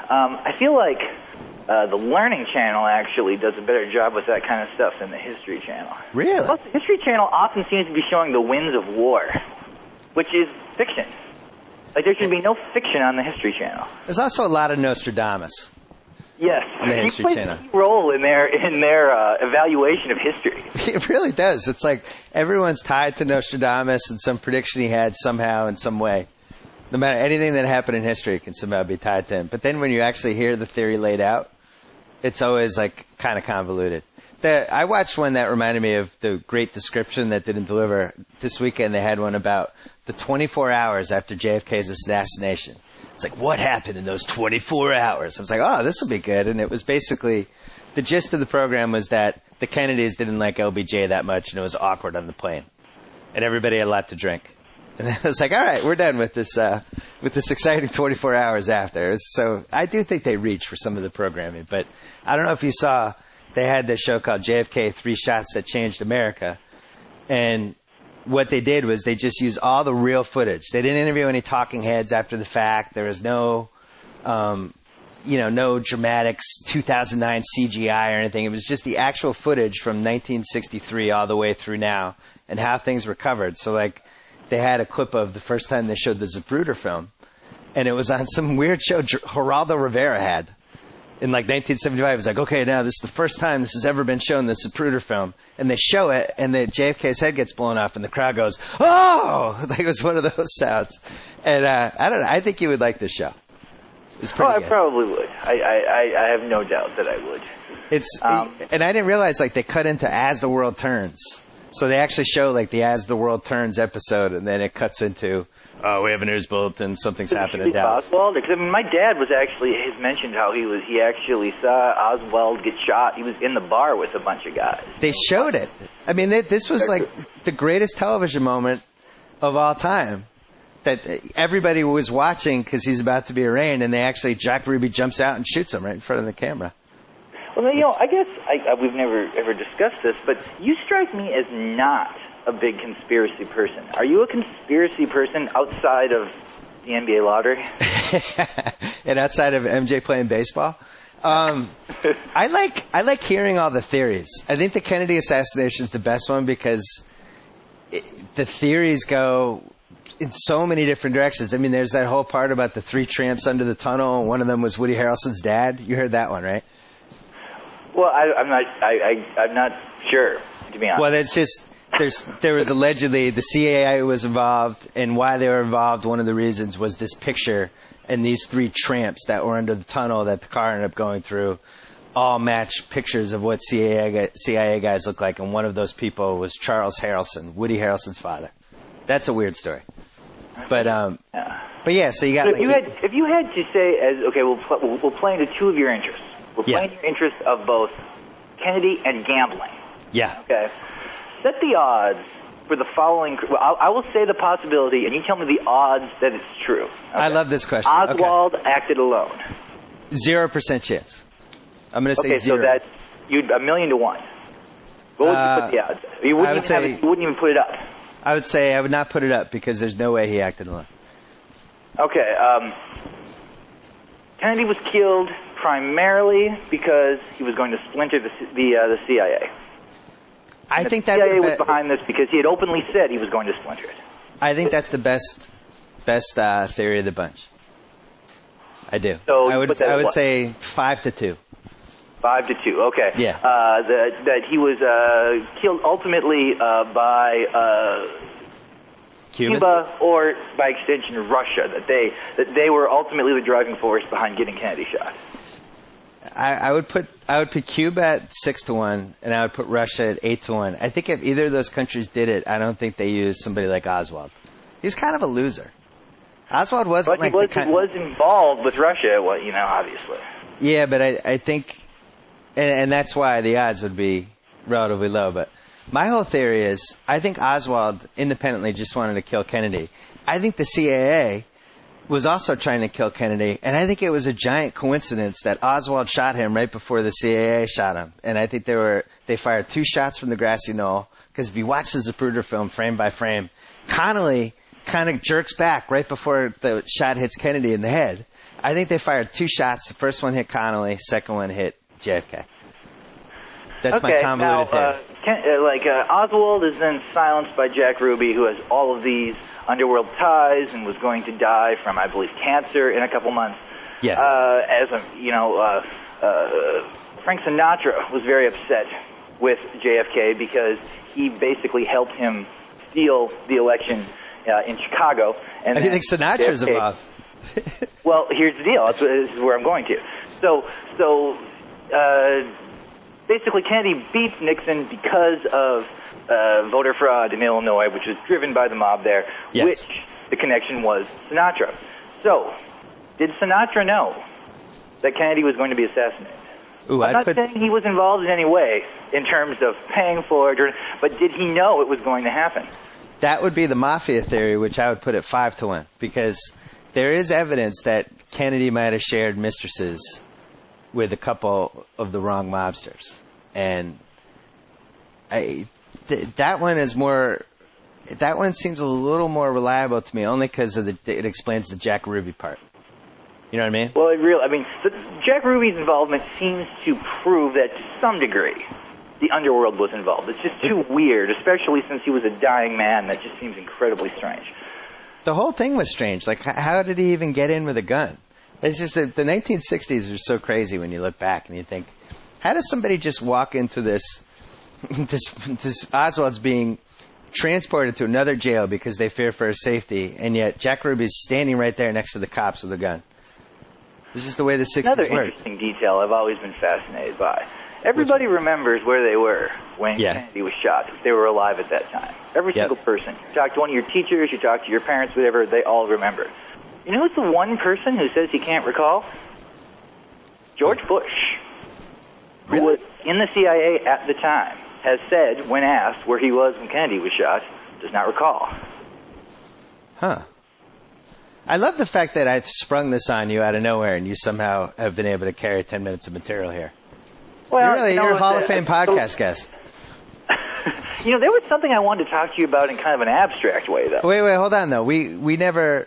Speaker 6: I feel like the Learning Channel actually does a better job with that kind of stuff than the History Channel.
Speaker 5: Really?
Speaker 6: Plus, the History Channel often seems to be showing the winds of war, which is fiction. Like, there should be no fiction on the History Channel.
Speaker 5: There's also a lot of Nostradamus.
Speaker 6: Yes.
Speaker 5: On the History Channel.
Speaker 6: He plays a key role in their evaluation of history.
Speaker 5: It really does. It's like everyone's tied to Nostradamus and some prediction he had somehow in some way. No matter anything that happened in history can somehow be tied to him. But then when you actually hear the theory laid out, it's always like kind of convoluted. I watched one that reminded me of the Great Description that didn't deliver. This weekend they had one about the 24 hours after JFK's assassination. It's like, what happened in those 24 hours? I was like, oh, this will be good. And it was basically, the gist of the program was that the Kennedys didn't like LBJ that much and it was awkward on the plane. And everybody had a lot to drink. And I was like, all right, we're done with this exciting 24 hours after. So I do think they reach for some of the programming. But I don't know if you saw, they had this show called JFK, 3 Shots That Changed America. And what they did was they just used all the real footage. They didn't interview any talking heads after the fact. There was no, no dramatic 2009 CGI or anything. It was just the actual footage from 1963 all the way through now and how things were covered. So, like, they had a clip of the first time they showed the Zapruder film, and it was on some weird show Geraldo Rivera had. in like 1975. It's like, okay, now this is the first time this has ever been shown, this Zapruder film. And they show it, and the JFK's head gets blown off, and the crowd goes, oh! Like it was one of those sounds. And I don't know. I think you would like this show. It's pretty good.
Speaker 6: I probably would. I have no doubt that I would.
Speaker 5: And I didn't realize, like, they cut into As the World Turns. So they actually show, like, the As the World Turns episode, and then it cuts into, oh, we have a news bulletin, something's happening in Dallas.
Speaker 6: Oswald? Because, I mean, my dad has mentioned how he actually saw Oswald get shot. He was in the bar with a bunch of guys.
Speaker 5: They showed it. I mean, this was, like, the greatest television moment of all time. That everybody was watching because he's about to be arraigned, and Jack Ruby jumps out and shoots him right in front of the camera.
Speaker 6: Well, I guess we've never ever discussed this, but you strike me as not a big conspiracy person. Are you a conspiracy person outside of the NBA lottery?
Speaker 5: And outside of MJ playing baseball? I like hearing all the theories. I think the Kennedy assassination is the best one because the theories go in so many different directions. I mean, there's that whole part about the 3 tramps under the tunnel, and one of them was Woody Harrelson's dad. You heard that one, right?
Speaker 6: Well, I'm not sure, to be honest.
Speaker 5: Well, it's just there was allegedly the CIA was involved, and why they were involved, one of the reasons was this picture and these 3 tramps that were under the tunnel that the car ended up going through all match pictures of what CIA guys look like, and one of those people was Charles Harrelson, Woody Harrelson's father. That's a weird story. But yeah, so you got.
Speaker 6: So if you had to say, we'll play into 2 of your interests. We're playing your interest of both Kennedy and gambling.
Speaker 5: Yeah.
Speaker 6: Okay. Set the odds for the following. Well, I will say the possibility, and you tell me the odds that it's true. Okay?
Speaker 5: I love this question.
Speaker 6: Oswald acted alone.
Speaker 5: 0% chance. I'm going to say 0.
Speaker 6: So that's $1 million to 1. What would you put the odds? You wouldn't even put it up.
Speaker 5: I would say I would not put it up because there's no way he acted alone.
Speaker 6: Okay. Kennedy was killed primarily because he was going to splinter the CIA.
Speaker 5: I think that's the
Speaker 6: CIA was behind this because he had openly said he was going to splinter it.
Speaker 5: I think that's the best theory of the bunch. I do.
Speaker 6: So
Speaker 5: I would say 5 to 2.
Speaker 6: 5 to 2. Okay.
Speaker 5: Yeah.
Speaker 6: That he was killed ultimately by Cuba or by extension Russia. That they were ultimately the driving force behind getting Kennedy shot.
Speaker 5: I would put Cuba at 6 to 1, and I would put Russia at 8 to 1. I think if either of those countries did it, I don't think they used somebody like Oswald. He's kind of a loser. Oswald wasn't
Speaker 6: he was involved with Russia, obviously.
Speaker 5: Yeah, but I think, and that's why the odds would be relatively low. But my whole theory is, I think Oswald independently just wanted to kill Kennedy. I think the CIA was also trying to kill Kennedy, and I think it was a giant coincidence that Oswald shot him right before the CIA shot him. And I think they fired 2 shots from the grassy knoll, because if you watch the Zapruder film frame by frame, Connolly kind of jerks back right before the shot hits Kennedy in the head. I think they fired 2 shots. The first one hit Connolly, second one hit JFK. That's my convoluted theory.
Speaker 6: Oswald is then silenced by Jack Ruby, who has all of these underworld ties and was going to die from, I believe, cancer in a couple months.
Speaker 5: Yes.
Speaker 6: Frank Sinatra was very upset with JFK because he basically helped him steal the election in Chicago. And
Speaker 5: I think Sinatra's involved.
Speaker 6: Well, here's the deal. This is where I'm going to. So basically, Kennedy beats Nixon because of voter fraud in Illinois, which was driven by the mob there, which the connection was Sinatra. So, did Sinatra know that Kennedy was going to be assassinated?
Speaker 5: Ooh,
Speaker 6: I'm not saying he was involved in any way in terms of paying for it, but did he know it was going to happen?
Speaker 5: That would be the mafia theory, which I would put at 5 to 1, because there is evidence that Kennedy might have shared mistresses with a couple of the wrong mobsters. And that one seems a little more reliable to me, only because it explains the Jack Ruby part. You know what I mean?
Speaker 6: Well, Jack Ruby's involvement seems to prove that to some degree the underworld was involved. It's just too weird, especially since he was a dying man. That just seems incredibly strange.
Speaker 5: The whole thing was strange. Like, how did he even get in with a gun? It's just that the 1960s are so crazy when you look back and you think, how does somebody just walk into this Oswald's being transported to another jail because they fear for his safety, and yet Jack Ruby's standing right there next to the cops with a gun. This is the way the 60s
Speaker 6: Another
Speaker 5: worked.
Speaker 6: interesting detail I've always been fascinated by. Everybody remembers where they were when Kennedy was shot, if they were alive at that time. Every single person. You talk to one of your teachers, you talk to your parents, whatever, they all remember. You know who's the one person who says he can't recall? George Bush, who was in the CIA at the time, has said, when asked where he was when Kennedy was shot, does not recall.
Speaker 5: Huh. I love the fact that I sprung this on you out of nowhere and you somehow have been able to carry 10 minutes of material here.
Speaker 6: Well,
Speaker 5: you're a Hall of Fame podcast guest.
Speaker 6: You know, there was something I wanted to talk to you about in kind of an abstract way, though.
Speaker 5: Wait, hold on, though. We never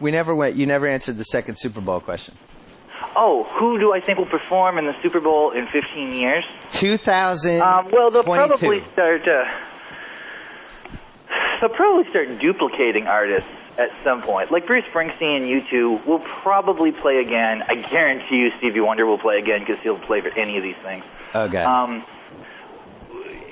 Speaker 5: went. You never answered the second Super Bowl question.
Speaker 6: Oh, who do I think will perform in the Super Bowl in 15 years?
Speaker 5: 2022.
Speaker 6: Well, they'll probably start duplicating artists at some point. Like Bruce Springsteen and U2 will probably play again. I guarantee you Stevie Wonder will play again because he'll play for any of these things.
Speaker 5: Okay.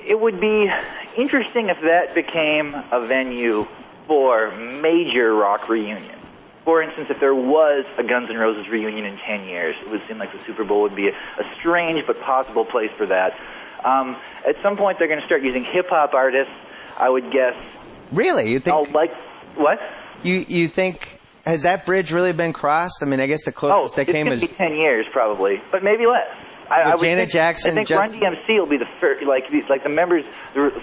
Speaker 6: It would be interesting if that became a venue for major rock reunion. For instance, if there was a Guns N' Roses reunion in 10 years, it would seem like the Super Bowl would be a strange but possible place for that. At some point, they're going to start using hip-hop artists, I would guess.
Speaker 5: Really? You think?
Speaker 6: What?
Speaker 5: You think, has that bridge really been crossed? I mean, I guess the closest that came is...
Speaker 6: it's going to be 10 years, probably, but maybe less.
Speaker 5: Janet Jackson.
Speaker 6: I think Run DMC will be the first, like the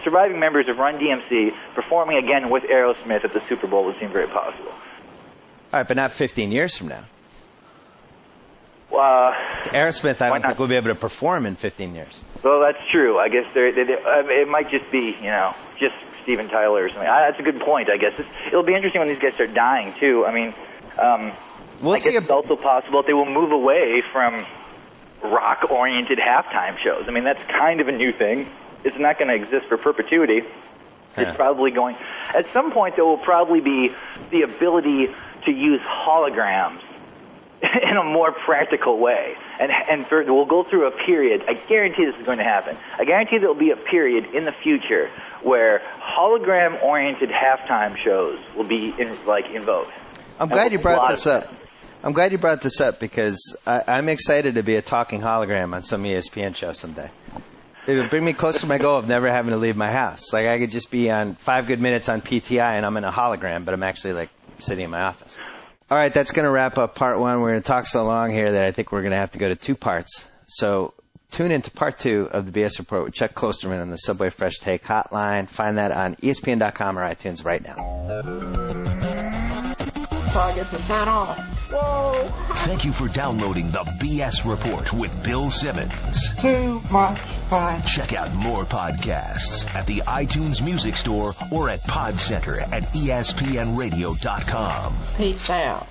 Speaker 6: surviving members of Run DMC performing again with Aerosmith at the Super Bowl would seem very possible.
Speaker 5: All right, but not 15 years from now. Aerosmith, I don't think we'll be able to perform in 15 years.
Speaker 6: Well, that's true. I guess it might just be, just Steven Tyler or something. That's a good point, I guess. It'll be interesting when these guys start dying, too. I mean,
Speaker 5: I guess
Speaker 6: it's also possible that they will move away from rock-oriented halftime shows. I mean, that's kind of a new thing. It's not going to exist for perpetuity. It's probably going... At some point, there will probably be the ability to use holograms in a more practical way. And we'll go through a period. I guarantee this is going to happen. I guarantee there will be a period in the future where hologram-oriented halftime shows will be in vogue.
Speaker 5: I'm glad you brought this up. I'm glad you brought this up because I'm excited to be a talking hologram on some ESPN show someday. It would bring me closer to my goal of never having to leave my house. Like I could just be on 5 Good Minutes on PTI and I'm in a hologram, but I'm actually sitting in my office. All right, that's going to wrap up part 1. We're going to talk so long here that I think we're going to have to go to 2 parts. So tune into part 2 of the BS Report with Chuck Klosterman on the Subway Fresh Take hotline. Find that on ESPN.com or iTunes right now.
Speaker 4: Target the set off. Whoa!
Speaker 1: Thank you for downloading the BS Report with Bill Simmons.
Speaker 4: Too much fun.
Speaker 1: Check out more podcasts at the iTunes Music Store or at Pod Center at ESPNRadio.com.
Speaker 4: Peace out.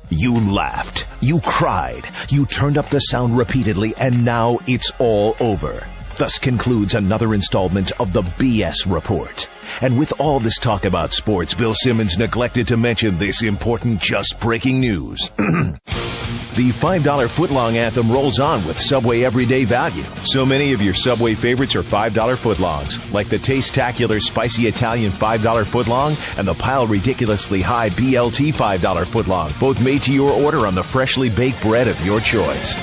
Speaker 1: You laughed. You cried. You turned up the sound repeatedly, and now it's all over. Thus concludes another installment of the BS Report. And with all this talk about sports, Bill Simmons neglected to mention this important just breaking news. The $5 footlong anthem rolls on with Subway Everyday Value. So many of your Subway favorites are $5 footlongs, like the Taste-tacular Spicy Italian $5 footlong and the Pile Ridiculously High BLT $5 footlong, both made to your order on the freshly baked bread of your choice.